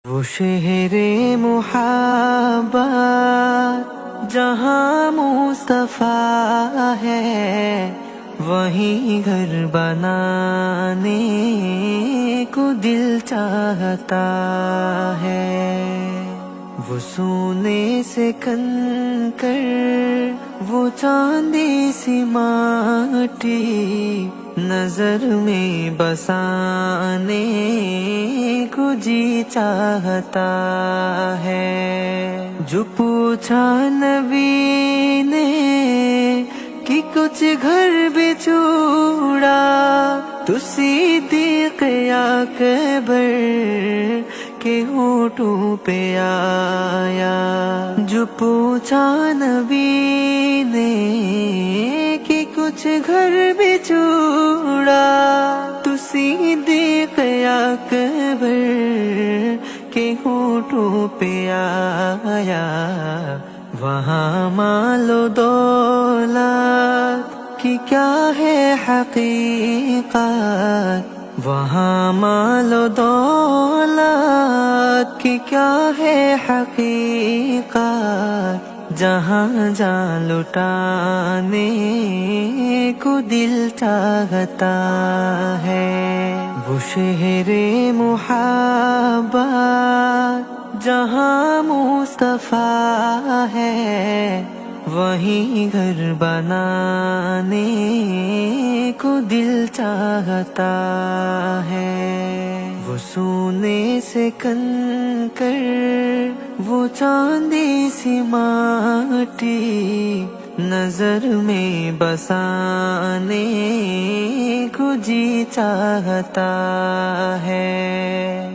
وہ شہر محبت جہاں مصطفیٰ ہے، وہیں گھر بنانے کو دل چاہتا ہے۔ وہ سونے سے کنکر، وہ چاندی سی ماٹی، نظر میں بسانے کو جی چاہتا ہے۔ جو پوچھا نبی نے کہ کچھ گھر بھی چھوڑا، تو صدیق اکبر کے ہونٹوں پہ آیا۔ جو پوچھا نبی نے کہ کچھ گھر بھی چھوڑا، تو صدیق اکبر کے ہونٹوں پہ آیا۔ وہاں مال و دولت کی کیا ہے حقیقت، وہاں مال و دولت کی کیا ہے حقیقت، جہاں جان لٹانے کو دل چاہتا ہے۔ وہ شہر محبت جہاں مصطفیٰ ہے، وہیں گھر بنانے کو دل چاہتا ہے۔ وہ سونے سے کنکر، وہ چاندی سی ماٹی، نظر میں بسانے کو جی چاہتا ہے۔